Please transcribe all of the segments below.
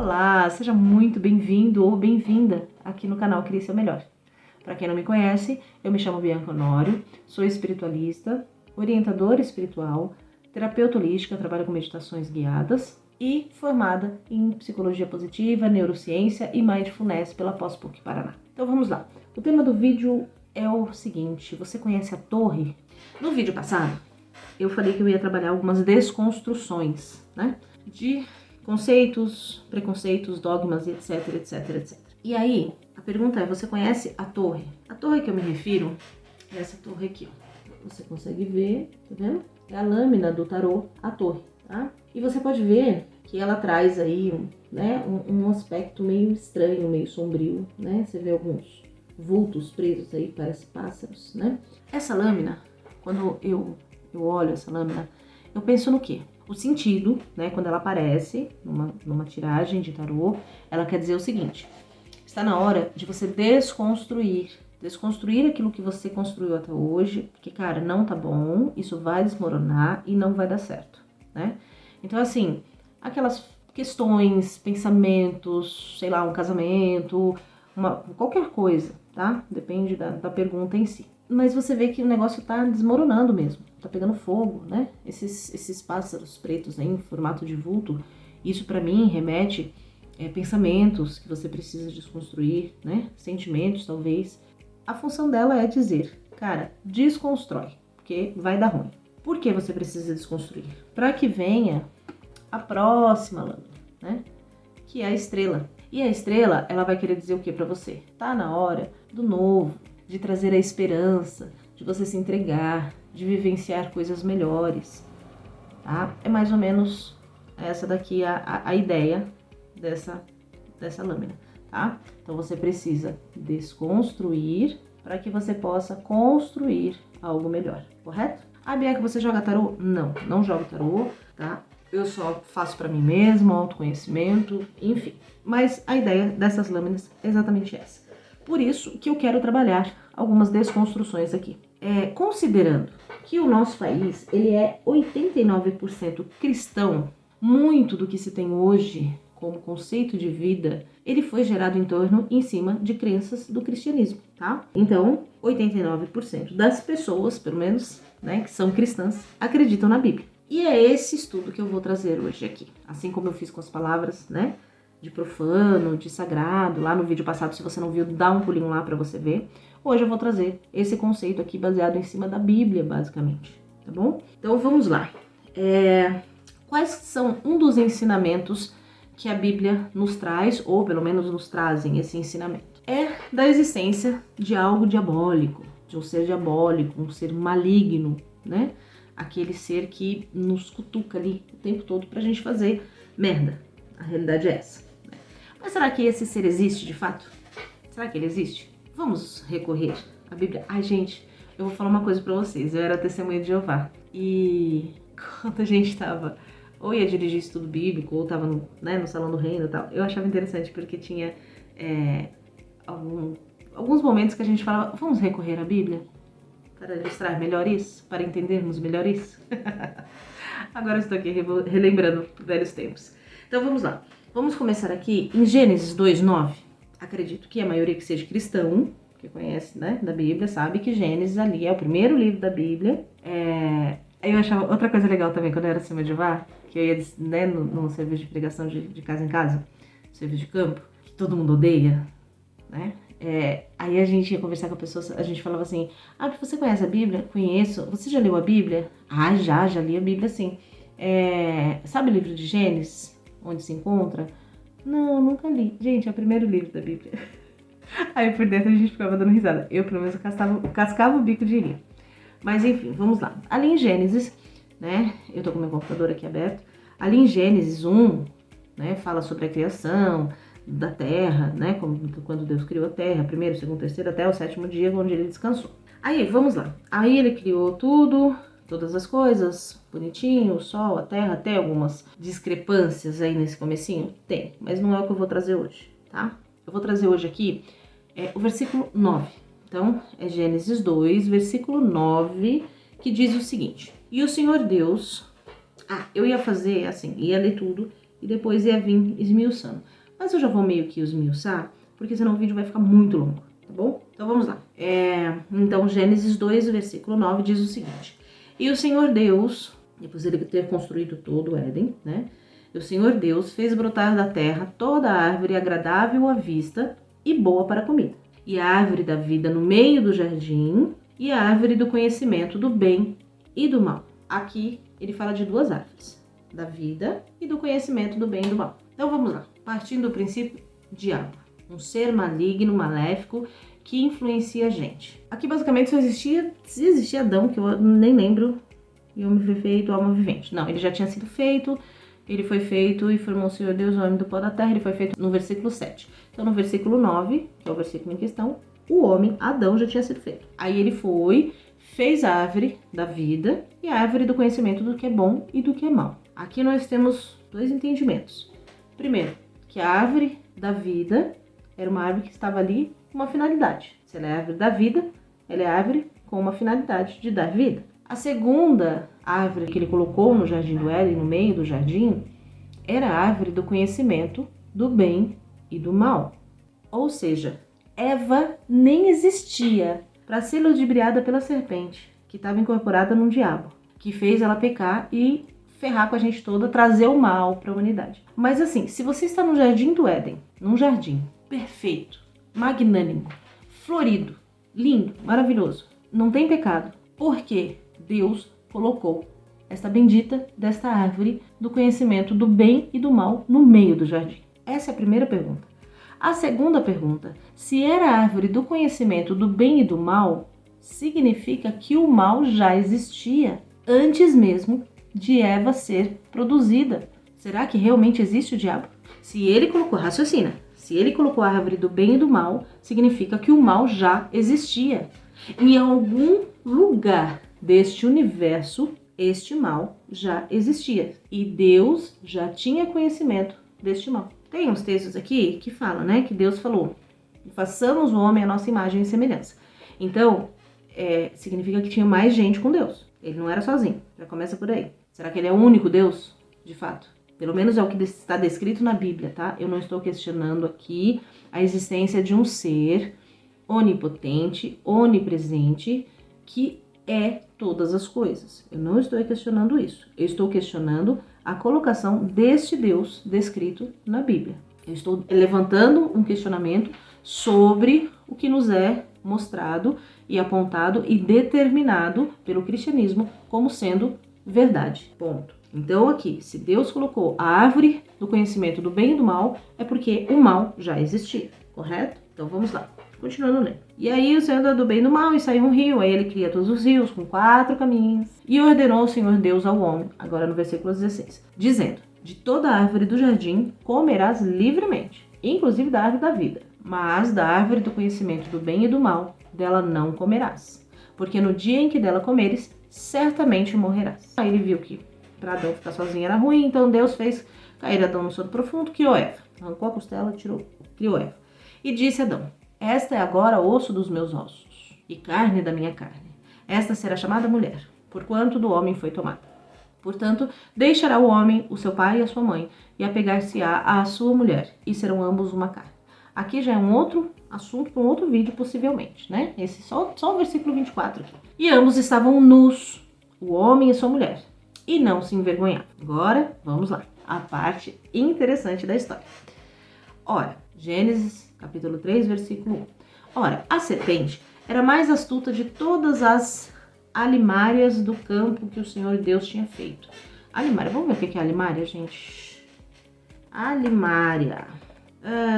Olá, seja muito bem-vindo ou bem-vinda aqui no canal Crie Seu Melhor. Para quem não me conhece, eu me chamo Bianca Honório, sou espiritualista, orientadora espiritual, terapeuta holística, trabalho com meditações guiadas e formada em psicologia positiva, neurociência e mindfulness pela Pós-PUC Paraná. Então vamos lá. O tema do vídeo é o seguinte: você conhece a torre? No vídeo passado, eu falei que eu ia trabalhar algumas desconstruções, né? De conceitos, preconceitos, dogmas, etc, etc, etc. E aí, a pergunta é, você conhece a torre? A torre que eu me refiro é essa torre aqui, ó. Você consegue ver, tá vendo? É a lâmina do tarô, a torre, tá? E você pode ver que ela traz aí, um aspecto meio estranho, meio sombrio, né? Você vê alguns vultos presos aí, parece pássaros, né? Essa lâmina, quando eu olho essa lâmina, eu penso no quê? O sentido, né, quando ela aparece numa tiragem de tarô, ela quer dizer o seguinte: está na hora de você desconstruir aquilo que você construiu até hoje, porque, cara, não tá bom, isso vai desmoronar e não vai dar certo, né? Então, assim, aquelas questões, pensamentos, sei lá, um casamento, qualquer coisa, tá? Depende da pergunta em si. Mas você vê que o negócio tá desmoronando mesmo, tá pegando fogo, né? Esses pássaros pretos aí em formato de vulto, isso pra mim remete pensamentos que você precisa desconstruir, né? Sentimentos, talvez. A função dela é dizer, cara, desconstrói, porque vai dar ruim. Por que você precisa desconstruir? Para que venha a próxima lâmina, né? Que é a estrela. E a estrela, ela vai querer dizer o que pra você? Tá na hora do novo, de trazer a esperança, de você se entregar, de vivenciar coisas melhores, tá? É mais ou menos essa daqui a ideia dessa lâmina, tá? Então você precisa desconstruir para que você possa construir algo melhor, correto? Ah, Bianca, você joga tarô? Não jogo tarô, tá? Eu só faço para mim mesmo, autoconhecimento, enfim. Mas a ideia dessas lâminas é exatamente essa. Por isso que eu quero trabalhar algumas desconstruções aqui. Considerando que o nosso país ele é 89% cristão, muito do que se tem hoje como conceito de vida, ele foi gerado em cima de crenças do cristianismo, tá? Então, 89% das pessoas, pelo menos, né, que são cristãs, acreditam na Bíblia. E é esse estudo que eu vou trazer hoje aqui. Assim como eu fiz com as palavras, né, de profano, de sagrado, lá no vídeo passado, se você não viu, dá um pulinho lá para você ver. Hoje eu vou trazer esse conceito aqui baseado em cima da Bíblia, basicamente, tá bom? Então vamos lá. Quais são um dos ensinamentos que a Bíblia nos traz, ou pelo menos nos trazem esse ensinamento? É da existência de algo diabólico, de um ser diabólico, um ser maligno, né? Aquele ser que nos cutuca ali o tempo todo pra gente fazer merda. A realidade é essa. Mas será que esse ser existe de fato? Será que ele existe? Vamos recorrer à Bíblia. Ai, gente, eu vou falar uma coisa pra vocês. Eu era testemunha de Jeová. E quando a gente tava, ou ia dirigir estudo bíblico, ou tava no Salão do Reino e tal, eu achava interessante porque tinha alguns momentos que a gente falava, vamos recorrer à Bíblia? Para ilustrar melhor isso? Para entendermos melhor isso? Agora eu estou aqui relembrando velhos tempos. Então vamos lá. Vamos começar aqui em Gênesis 2:9. Acredito que a maioria que seja cristão, que conhece, né, da Bíblia, sabe que Gênesis ali é o primeiro livro da Bíblia. Eu achava outra coisa legal também, quando eu era testemunha de Jeová, que eu ia, né, no serviço de pregação de casa em casa, serviço de campo, que todo mundo odeia, né? Aí a gente ia conversar com a pessoa, a gente falava assim, você conhece a Bíblia? Conheço. Você já leu a Bíblia? Já li a Bíblia, sim. Sabe o livro de Gênesis? Onde se encontra? Não, nunca li. Gente, é o primeiro livro da Bíblia. Aí por dentro a gente ficava dando risada. Eu, pelo menos, cascava o bico de rir. Mas enfim, vamos lá. Ali em Gênesis, né? Eu tô com meu computador aqui aberto. Ali em Gênesis 1, né? Fala sobre a criação da terra, né? Quando Deus criou a terra, primeiro, segundo, terceiro, até o sétimo dia, onde ele descansou. Aí, vamos lá. Aí ele criou tudo, todas as coisas, bonitinho, o sol, a terra, até algumas discrepâncias aí nesse comecinho? Tem, mas não é o que eu vou trazer hoje, tá? Eu vou trazer hoje aqui o versículo 9. Então, é Gênesis 2, versículo 9, que diz o seguinte: E o Senhor Deus... eu ia fazer assim, ia ler tudo e depois ia vir esmiuçando. Mas eu já vou meio que esmiuçar, porque senão o vídeo vai ficar muito longo, tá bom? Então vamos lá. Então Gênesis 2, versículo 9 diz o seguinte: E o Senhor Deus, depois ele ter construído todo o Éden, né? O Senhor Deus fez brotar da terra toda a árvore agradável à vista e boa para a comida, e a árvore da vida no meio do jardim, e a árvore do conhecimento do bem e do mal. Aqui ele fala de duas árvores, da vida e do conhecimento do bem e do mal. Então vamos lá, partindo do princípio, diabo, um ser maligno, maléfico, que influencia a gente. Aqui basicamente só existia Adão, que eu nem lembro, e homem foi feito, alma vivente. Não, ele já tinha sido feito, ele foi feito e formou o Senhor Deus o homem do pó da terra, ele foi feito no versículo 7. Então no versículo 9, que é o versículo em questão, o homem, Adão, já tinha sido feito. Aí ele foi, fez a árvore da vida e a árvore do conhecimento do que é bom e do que é mal. Aqui nós temos dois entendimentos. Primeiro, que a árvore da vida era uma árvore que estava ali com uma finalidade. Se ela é a árvore da vida, ela é a árvore com uma finalidade de dar vida. A segunda árvore que ele colocou no jardim do Éden, no meio do jardim, era a árvore do conhecimento do bem e do mal. Ou seja, Eva nem existia para ser ludibriada pela serpente, que estava incorporada num diabo, que fez ela pecar e ferrar com a gente toda, trazer o mal para a humanidade. Mas assim, se você está no jardim do Éden, num jardim perfeito, magnânimo, florido, lindo, maravilhoso, não tem pecado, por que Deus colocou esta bendita desta árvore do conhecimento do bem e do mal no meio do jardim? Essa é a primeira pergunta. A segunda pergunta, se era a árvore do conhecimento do bem e do mal, significa que o mal já existia antes mesmo de Eva ser produzida. Será que realmente existe o diabo? Se ele colocou, raciocina, se ele colocou a árvore do bem e do mal, significa que o mal já existia. Em algum lugar deste universo, este mal já existia. E Deus já tinha conhecimento deste mal. Tem uns textos aqui que falam, né, que Deus falou, façamos o homem à nossa imagem e semelhança. Então, significa que tinha mais gente com Deus. Ele não era sozinho, já começa por aí. Será que ele é o único Deus, de fato? Pelo menos é o que está descrito na Bíblia, tá? Eu não estou questionando aqui a existência de um ser onipotente, onipresente, que é todas as coisas. Eu não estou questionando isso. Eu estou questionando a colocação deste Deus descrito na Bíblia. Eu estou levantando um questionamento sobre o que nos é mostrado e apontado e determinado pelo cristianismo como sendo verdade. Ponto. Então aqui, se Deus colocou a árvore do conhecimento do bem e do mal, é porque o mal já existia, correto? Então vamos lá. Continuando lendo. E aí o Senhor andou do bem e do mal e saiu um rio. Aí ele cria todos os rios com 4 caminhos. E ordenou o Senhor Deus ao homem, agora no versículo 16, dizendo: de toda árvore do jardim comerás livremente, inclusive da árvore da vida. Mas da árvore do conhecimento do bem e do mal, dela não comerás. Porque no dia em que dela comeres, certamente morrerás. Aí ele viu que para Adão ficar sozinho era ruim, então Deus fez cair Adão no sono profundo, criou Eva. Arrancou a costela, criou Eva. E disse a Adão: esta é agora osso dos meus ossos e carne da minha carne. Esta será chamada mulher, porquanto do homem foi tomada. Portanto, deixará o homem o seu pai e a sua mãe, e apegar-se-á à sua mulher, e serão ambos uma carne. Aqui já é um outro assunto para um outro vídeo, possivelmente, né? Esse só o versículo 24 aqui. E ambos estavam nus, o homem e sua mulher, e não se envergonhavam. Agora, vamos lá, a parte interessante da história. Ora, Gênesis, capítulo 3, versículo 1. Ora, a serpente era mais astuta de todas as alimárias do campo que o Senhor Deus tinha feito. Alimária, vamos ver o que é alimária, gente? Alimária.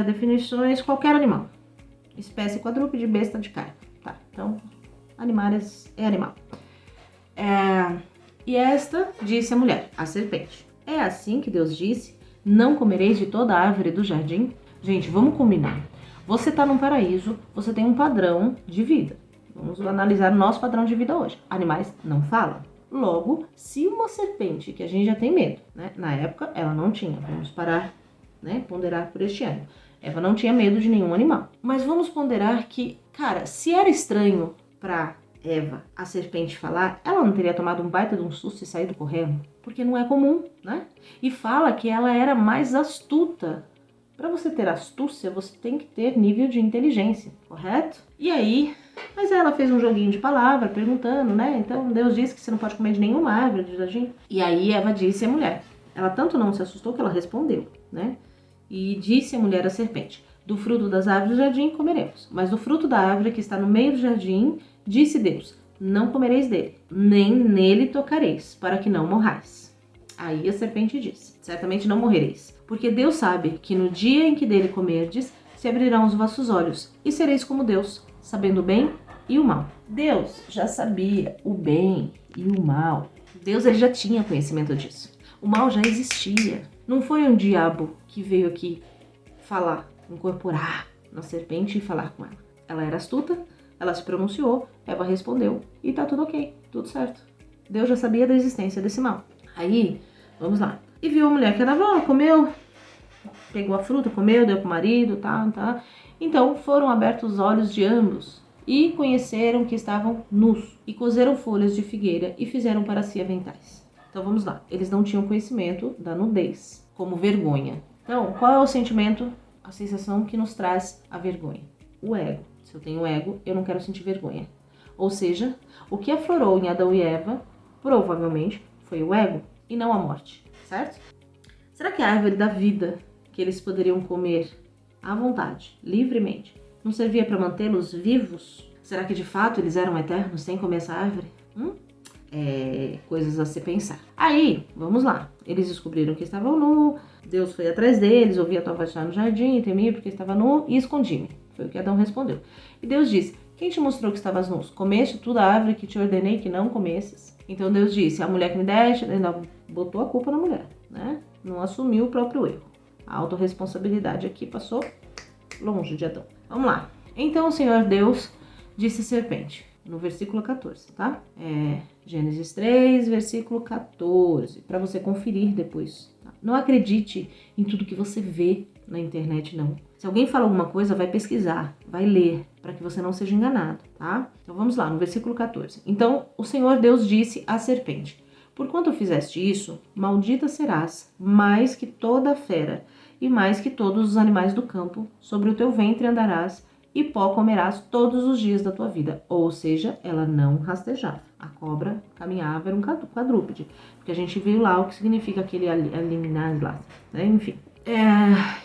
Definições: qualquer animal. Espécie quadrúpede, besta de carne. Tá, então, animárias é animal. E esta disse a mulher, a serpente: é assim que Deus disse, não comereis de toda a árvore do jardim? Gente, vamos combinar. Você está num paraíso, você tem um padrão de vida. Vamos analisar o nosso padrão de vida hoje. Animais não falam. Logo, se uma serpente, que a gente já tem medo, né? Na época, ela não tinha. Vamos parar, né? Ponderar por este ano. Eva não tinha medo de nenhum animal. Mas vamos ponderar que, cara, se era estranho para Eva, a serpente falar, ela não teria tomado um baita de um susto e saído correndo? Porque não é comum, né? E fala que ela era mais astuta. Para você ter astúcia, você tem que ter nível de inteligência, correto? E aí, mas ela fez um joguinho de palavra, perguntando, né? Então Deus disse que você não pode comer de nenhuma árvore do jardim. E aí Eva disse à mulher. Ela tanto não se assustou que ela respondeu, né? E disse a mulher à serpente: do fruto das árvores do jardim comeremos, mas do fruto da árvore que está no meio do jardim, disse Deus: não comereis dele, nem nele tocareis, para que não morrais. Aí a serpente disse: certamente não morrereis, porque Deus sabe que no dia em que dele comerdes, se abrirão os vossos olhos, e sereis como Deus, sabendo o bem e o mal. Deus já sabia o bem e o mal. Deus ele já tinha conhecimento disso. O mal já existia. Não foi um diabo que veio aqui falar, incorporar na serpente e falar com ela. Ela era astuta, ela se pronunciou, Eva respondeu e tá tudo ok, tudo certo. Deus já sabia da existência desse mal. Aí, vamos lá. E viu a mulher que era boa, comeu, pegou a fruta, comeu, deu pro marido, tá. Então foram abertos os olhos de ambos e conheceram que estavam nus e cozeram folhas de figueira e fizeram para si aventais. Então vamos lá. Eles não tinham conhecimento da nudez, como vergonha. Então, qual é o sentimento, a sensação que nos traz a vergonha? O ego. Se eu tenho ego, eu não quero sentir vergonha. Ou seja, o que aflorou em Adão e Eva, provavelmente, foi o ego e não a morte, certo? Será que a árvore da vida, que eles poderiam comer à vontade, livremente, não servia para mantê-los vivos? Será que de fato eles eram eternos sem comer essa árvore? Coisas a se pensar. Aí, vamos lá. Eles descobriram que estavam nu, Deus foi atrás deles, ouvia a tua voz no jardim, temia porque estava nu e escondi-me. Foi o que Adão respondeu. E Deus disse: quem te mostrou que estavas nu? Comeste toda a árvore que te ordenei que não comesses? Então Deus disse: a mulher que me deste, ainda botou a culpa na mulher, né? Não assumiu o próprio erro. A autorresponsabilidade aqui passou longe de Adão. Vamos lá. Então o Senhor Deus disse à serpente, no versículo 14, tá? Gênesis 3, versículo 14, para você conferir depois. Tá? Não acredite em tudo que você vê na internet, não. Se alguém fala alguma coisa, vai pesquisar, vai ler, para que você não seja enganado, tá? Então vamos lá, no versículo 14. Então o Senhor Deus disse à serpente: porquanto fizeste isso, maldita serás, mais que toda a fera, e mais que todos os animais do campo, sobre o teu ventre andarás, e pó comerás todos os dias da tua vida. Ou seja, ela não rastejava. A cobra caminhava, era um quadrúpede. Porque a gente viu lá o que significa aquele eliminar lá, né? Enfim.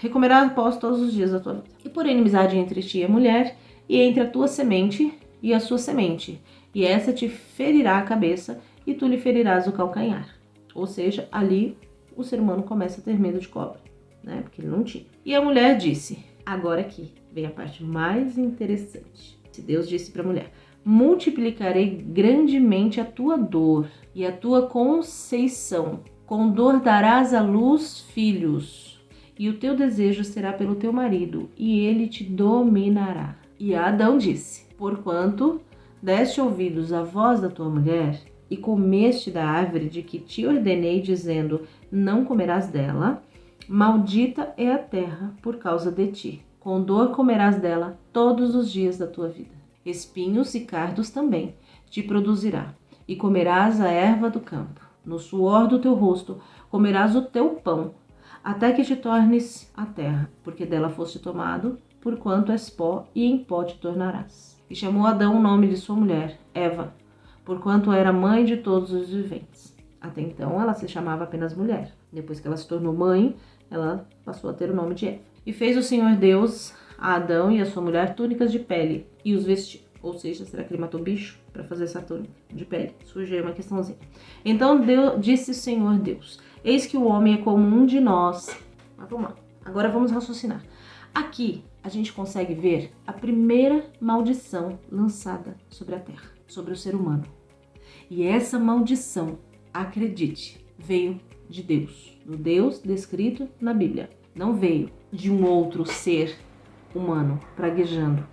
E comerás pó todos os dias da tua vida. E por inimizade entre ti e a mulher, e entre a tua semente e a sua semente. E essa te ferirá a cabeça, e tu lhe ferirás o calcanhar. Ou seja, ali o ser humano começa a ter medo de cobra, né? Porque ele não tinha. E a mulher disse, agora aqui vem a parte mais interessante. Se Deus disse para a mulher: multiplicarei grandemente a tua dor e a tua conceição. Com dor darás à luz filhos, e o teu desejo será pelo teu marido, e ele te dominará. E Adão disse: porquanto deste ouvidos à voz da tua mulher, e comeste da árvore de que te ordenei, dizendo: não comerás dela, maldita é a terra por causa de ti. Com dor comerás dela todos os dias da tua vida. Espinhos e cardos também te produzirá, e comerás a erva do campo. No suor do teu rosto comerás o teu pão, até que te tornes a terra, porque dela foste tomado, porquanto és pó, e em pó te tornarás. E chamou Adão o nome de sua mulher, Eva, porquanto era mãe de todos os viventes. Até então ela se chamava apenas mulher. Depois que ela se tornou mãe, ela passou a ter o nome de Eva. E fez o Senhor Deus a Adão e a sua mulher túnicas de pele e os vestiu. Ou seja, será que ele matou bicho para fazer essa túnica de pele? Surgiu aí uma questãozinha. Então disse o Senhor Deus: eis que o homem é como um de nós. Mas vamos lá. Agora vamos raciocinar. Aqui a gente consegue ver a primeira maldição lançada sobre a terra, sobre o ser humano. E essa maldição, acredite, veio de Deus. Do Deus descrito na Bíblia. Não veio de um outro ser humano praguejando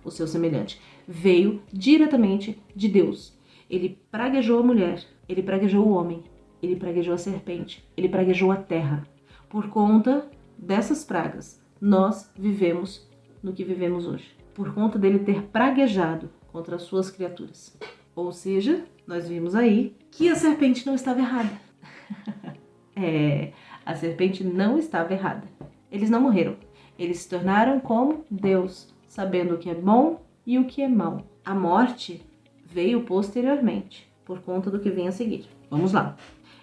o seu semelhante. Veio diretamente de Deus. Ele praguejou a mulher, ele praguejou o homem, ele praguejou a serpente, ele praguejou a terra. Por conta dessas pragas, nós vivemos no que vivemos hoje. Por conta dele ter praguejado contra as suas criaturas. Ou seja, nós vimos aí que a serpente não estava errada. A serpente não estava errada. Eles não morreram. Eles se tornaram como Deus, sabendo o que é bom e o que é mal. A morte veio posteriormente, por conta do que vem a seguir. Vamos lá.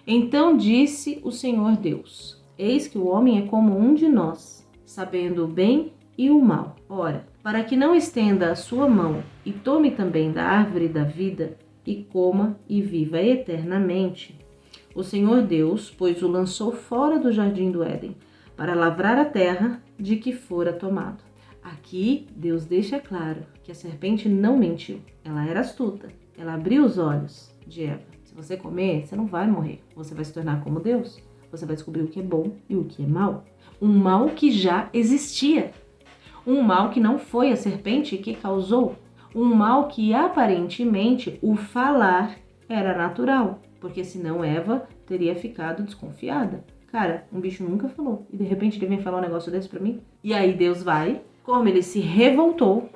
Então disse o Senhor Deus: eis que o homem é como um de nós, sabendo o bem e o mal. Ora, para que não estenda a sua mão e tome também da árvore da vida e coma e viva eternamente. O Senhor Deus, pois, o lançou fora do jardim do Éden, para lavrar a terra de que fora tomado. Aqui, Deus deixa claro que a serpente não mentiu. Ela era astuta. Ela abriu os olhos de Eva. Se você comer, você não vai morrer. Você vai se tornar como Deus. Você vai descobrir o que é bom e o que é mal. Um mal que já existia. Um mal que não foi a serpente que causou. Um mal que aparentemente o falar era natural. Porque senão Eva teria ficado desconfiada. Cara, um bicho nunca falou. E de repente ele vem falar um negócio desse pra mim. E aí Deus vai, como ele se revoltou,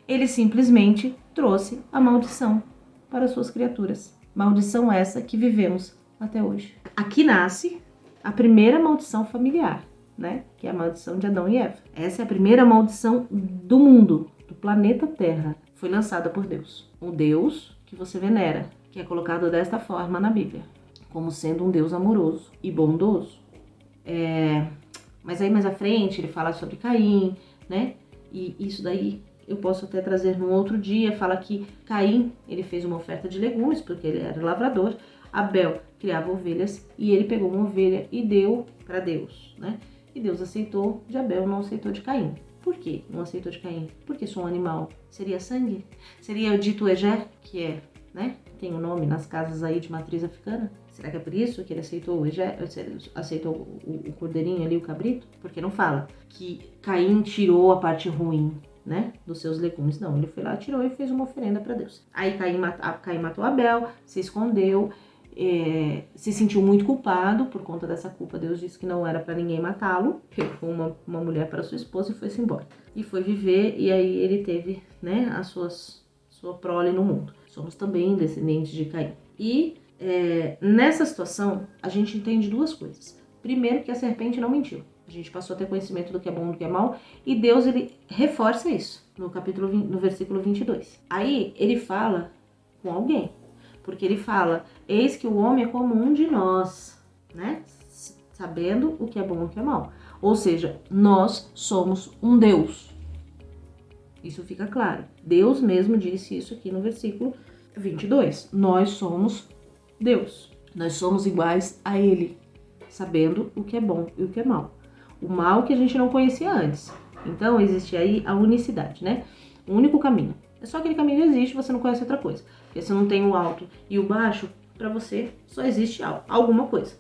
ele simplesmente trouxe a maldição para suas criaturas. Maldição essa que vivemos até hoje. Aqui nasce a primeira maldição familiar, né? Que é a maldição de Adão e Eva. Essa é a primeira maldição do mundo, do planeta Terra. Foi lançada por Deus. O Deus que você venera, que é colocado desta forma na Bíblia, como sendo um Deus amoroso e bondoso. Mas aí mais à frente ele fala sobre Caim, né? E isso daí eu posso até trazer num outro dia. Fala que Caim, ele fez uma oferta de legumes, porque ele era lavrador. Abel criava ovelhas e ele pegou uma ovelha e deu para Deus, né? E Deus aceitou de Abel, não aceitou de Caim. Por quê? Não aceitou de Caim? Porque sou um animal. Seria sangue? Seria o dito egé, que é, né? Tem um nome nas casas aí de matriz africana. Será que é por isso que ele aceitou o egé, aceitou o cordeirinho ali, o cabrito? Porque não fala que Caim tirou a parte ruim, né, dos seus legumes. Não, ele foi lá, tirou e fez uma oferenda para Deus. Aí Caim matou Abel, se escondeu, se sentiu muito culpado. Por conta dessa culpa, Deus disse que não era para ninguém matá-lo. Pegou uma mulher para sua esposa e foi-se embora. E foi viver, e aí ele teve, né, sua prole no mundo. Somos também descendentes de Caim. E nessa situação, a gente entende duas coisas. Primeiro, que a serpente não mentiu. A gente passou a ter conhecimento do que é bom e do que é mal. E Deus, ele reforça isso no versículo 22. Aí, ele fala com alguém. Porque ele fala, eis que o homem é como um de nós, né? Sabendo o que é bom e o que é mal. Ou seja, nós somos um Deus. Isso fica claro. Deus mesmo disse isso aqui no versículo 22. Nós somos Deus. Nós somos iguais a Ele, sabendo o que é bom e o que é mal. O mal que a gente não conhecia antes. Então, existe aí a unicidade, né? O único caminho. É só aquele caminho que existe, você não conhece outra coisa. Porque se não tem o alto e o baixo, para você só existe alguma coisa,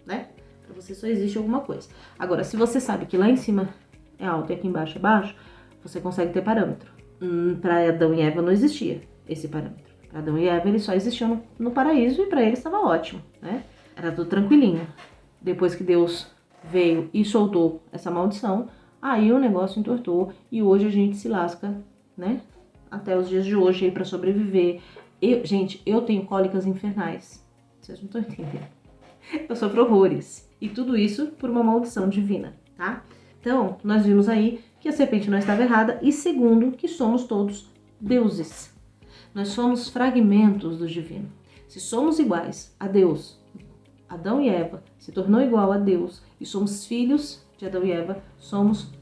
né? Para você só existe alguma coisa. Agora, se você sabe que lá em cima é alto e aqui embaixo é baixo, você consegue ter parâmetro. Para Adão e Eva não existia esse parâmetro. Para Adão e Eva, eles só existiam no paraíso e para eles estava ótimo, né? Era tudo tranquilinho. Depois que Deus veio e soltou essa maldição, aí o negócio entortou e hoje a gente se lasca, né? Até os dias de hoje aí para sobreviver. Gente, eu tenho cólicas infernais. Vocês não estão entendendo. Eu sofro horrores. E tudo isso por uma maldição divina, tá? Então, nós vimos aí que a serpente não estava errada. E segundo, que somos todos deuses. Nós somos fragmentos do divino. Se somos iguais a Deus, Adão e Eva se tornou igual a Deus e somos filhos de Adão e Eva, somos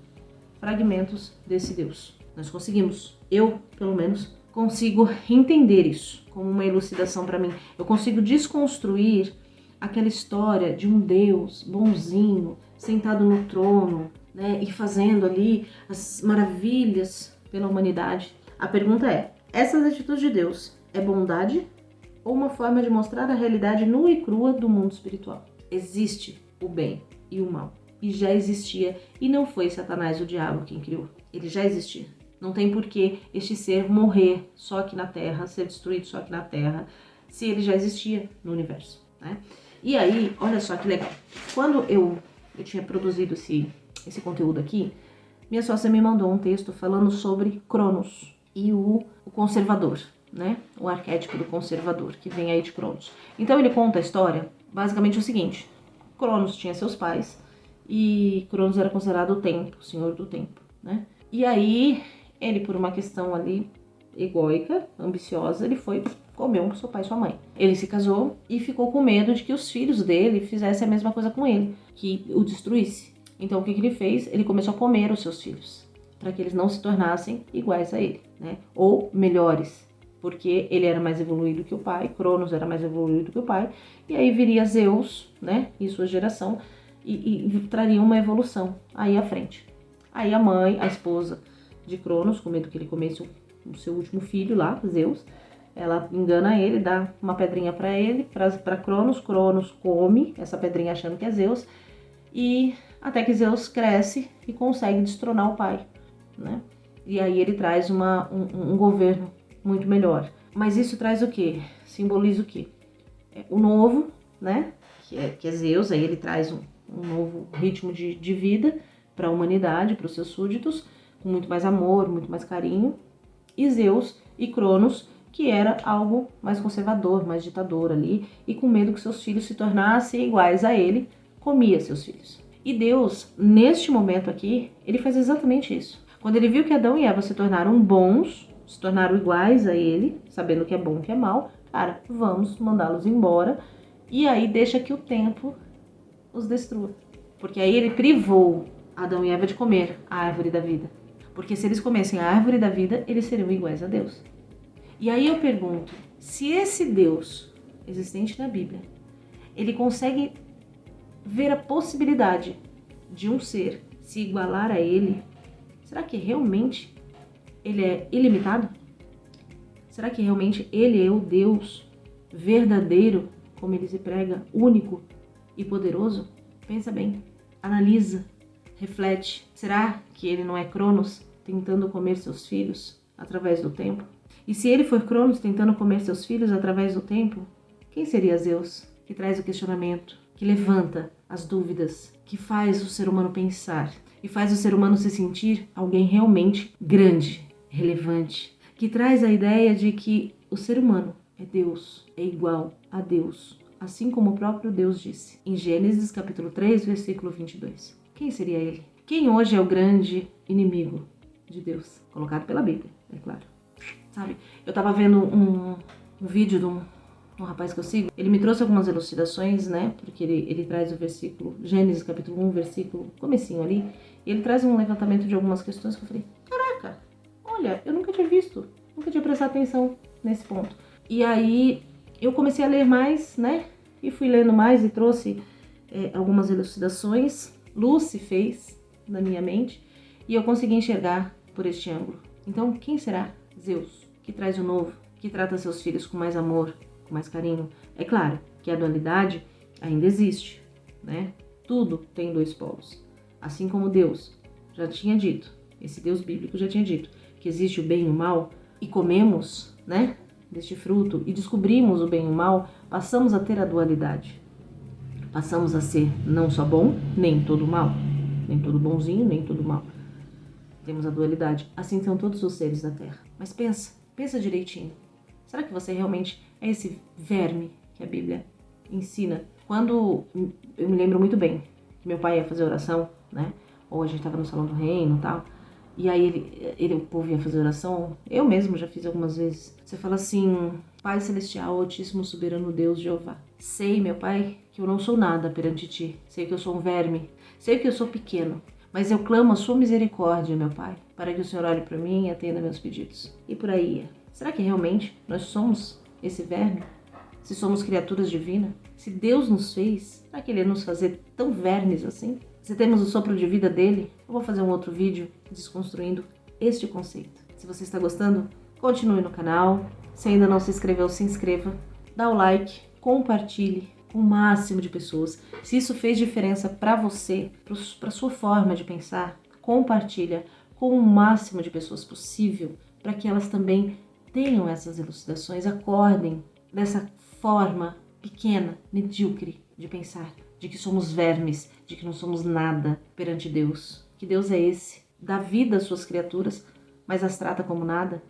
fragmentos desse Deus. Nós conseguimos, eu pelo menos, consigo entender isso como uma elucidação para mim. Eu consigo desconstruir aquela história de um Deus bonzinho, sentado no trono, né, e fazendo ali as maravilhas pela humanidade. A pergunta é, essas atitudes de Deus é bondade ou uma forma de mostrar a realidade nua e crua do mundo espiritual? Existe o bem e o mal. E já existia. E não foi Satanás, o diabo, quem criou. Ele já existia. Não tem por que este ser morrer só aqui na Terra, ser destruído só aqui na Terra, se ele já existia no universo, né? E aí, olha só que legal. Quando eu tinha produzido esse conteúdo aqui, minha sócia me mandou um texto falando sobre Cronos. e o conservador, né? O arquétipo do conservador, que vem aí de Cronos. Então ele conta a história, basicamente o seguinte: Cronos tinha seus pais e Cronos era considerado o tempo, o senhor do tempo, né? E aí ele, por uma questão ali egóica, ambiciosa, ele foi comer com seu pai e sua mãe. Ele se casou e ficou com medo de que os filhos dele fizessem a mesma coisa com ele, que o destruísse. Então o que ele fez? Ele começou a comer os seus filhos, para que eles não se tornassem iguais a ele, né? Ou melhores, porque ele era mais evoluído que o pai, Cronos era mais evoluído que o pai, e aí viria Zeus, né, e sua geração, e traria uma evolução aí à frente. Aí a mãe, a esposa de Cronos, com medo que ele comesse o seu último filho lá, Zeus, ela engana ele, dá uma pedrinha para ele, para Cronos. Cronos come essa pedrinha achando que é Zeus, e até que Zeus cresce e consegue destronar o pai, né? E aí ele traz um governo muito melhor. Mas isso traz o quê? Simboliza o quê? O novo, né? Que é Zeus, aí ele traz um novo ritmo de vida para a humanidade, para os seus súditos, com muito mais amor, muito mais carinho. E Zeus e Cronos, que era algo mais conservador, mais ditador ali, e com medo que seus filhos se tornassem iguais a ele, comia seus filhos. E Deus, neste momento aqui, ele faz exatamente isso. Quando ele viu que Adão e Eva se tornaram bons, se tornaram iguais a ele, sabendo que é bom, que é mal, cara, vamos mandá-los embora, e aí deixa que o tempo os destrua. Porque aí ele privou Adão e Eva de comer a árvore da vida. Porque se eles comessem a árvore da vida, eles seriam iguais a Deus. E aí eu pergunto, se esse Deus existente na Bíblia, ele consegue ver a possibilidade de um ser se igualar a ele, será que realmente ele é ilimitado? Será que realmente ele é o Deus verdadeiro, como ele se prega, único e poderoso? Pensa bem, analisa, reflete. Será que ele não é Cronos tentando comer seus filhos através do tempo? E se ele for Cronos tentando comer seus filhos através do tempo, quem seria Zeus? Que traz o questionamento, que levanta as dúvidas, que faz o ser humano pensar e faz o ser humano se sentir alguém realmente grande, relevante, que traz a ideia de que o ser humano é Deus, é igual a Deus, assim como o próprio Deus disse em Gênesis capítulo 3, versículo 22. Quem seria ele? Quem hoje é o grande inimigo de Deus? Colocado pela Bíblia, é claro. Sabe, eu tava vendo um vídeo de um rapaz que eu sigo, ele me trouxe algumas elucidações, né, porque ele traz o versículo, Gênesis capítulo 1, versículo, comecinho ali, e ele traz um levantamento de algumas questões que eu falei, caraca, olha, eu nunca tinha visto, nunca tinha prestado atenção nesse ponto. E aí eu comecei a ler mais, né, e fui lendo mais e trouxe algumas elucidações, luz se fez na minha mente, e eu consegui enxergar por este ângulo. Então, quem será Zeus, que traz o novo, que trata seus filhos com mais amor, com mais carinho? É claro que a dualidade ainda existe, né? Tudo tem dois polos. Assim como Deus já tinha dito, esse Deus bíblico já tinha dito, que existe o bem e o mal, e comemos, né, deste fruto, e descobrimos o bem e o mal, passamos a ter a dualidade. Passamos a ser não só bom, nem todo mal, nem todo bonzinho, nem todo mal. Temos a dualidade. Assim são todos os seres da Terra. Mas pensa direitinho. Será que você realmente é esse verme que a Bíblia ensina? Quando eu me lembro muito bem que meu pai ia fazer oração, né? Ou a gente estava no Salão do Reino e tal. E aí o povo ia fazer oração. Eu mesmo já fiz algumas vezes. Você fala assim: Pai Celestial, Altíssimo, Soberano Deus, Jeová. Sei, meu Pai, que eu não sou nada perante ti. Sei que eu sou um verme. Sei que eu sou pequeno. Mas eu clamo a sua misericórdia, meu Pai, para que o Senhor olhe para mim e atenda meus pedidos. E por aí ia. Será que realmente nós somos esse verme? Se somos criaturas divinas? Se Deus nos fez, será que Ele ia nos fazer tão vermes assim? Se temos o sopro de vida dele, eu vou fazer um outro vídeo desconstruindo este conceito. Se você está gostando, continue no canal. Se ainda não se inscreveu, se inscreva. Dá o like, compartilhe com o máximo de pessoas. Se isso fez diferença para você, para sua forma de pensar, compartilha com o máximo de pessoas possível, para que elas também tenham essas elucidações, acordem dessa forma pequena, medíocre de pensar, de que somos vermes, de que não somos nada perante Deus. Que Deus é esse? Dá vida às suas criaturas, mas as trata como nada?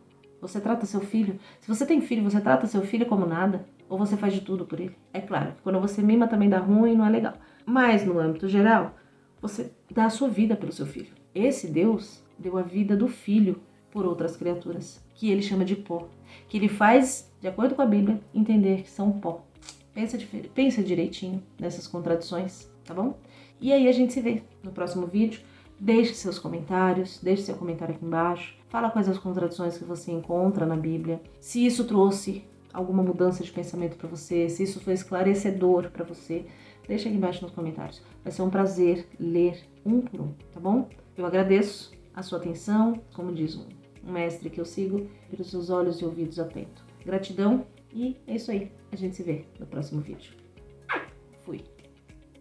Você trata seu filho? Se você tem filho, você trata seu filho como nada? Ou você faz de tudo por ele? É claro que quando você mima também dá ruim, não é legal. Mas no âmbito geral, você dá a sua vida pelo seu filho. Esse Deus deu a vida do filho por outras criaturas, que ele chama de pó. Que ele faz, de acordo com a Bíblia, entender que são pó. Pensa direitinho nessas contradições, tá bom? E aí a gente se vê no próximo vídeo. Deixe seus comentários, deixe seu comentário aqui embaixo. Fala quais as contradições que você encontra na Bíblia. Se isso trouxe alguma mudança de pensamento para você, se isso foi esclarecedor para você, deixa aqui embaixo nos comentários. Vai ser um prazer ler um por um, tá bom? Eu agradeço a sua atenção, como diz um mestre que eu sigo, pelos seus olhos e ouvidos atentos. Gratidão e é isso aí. A gente se vê no próximo vídeo. Fui!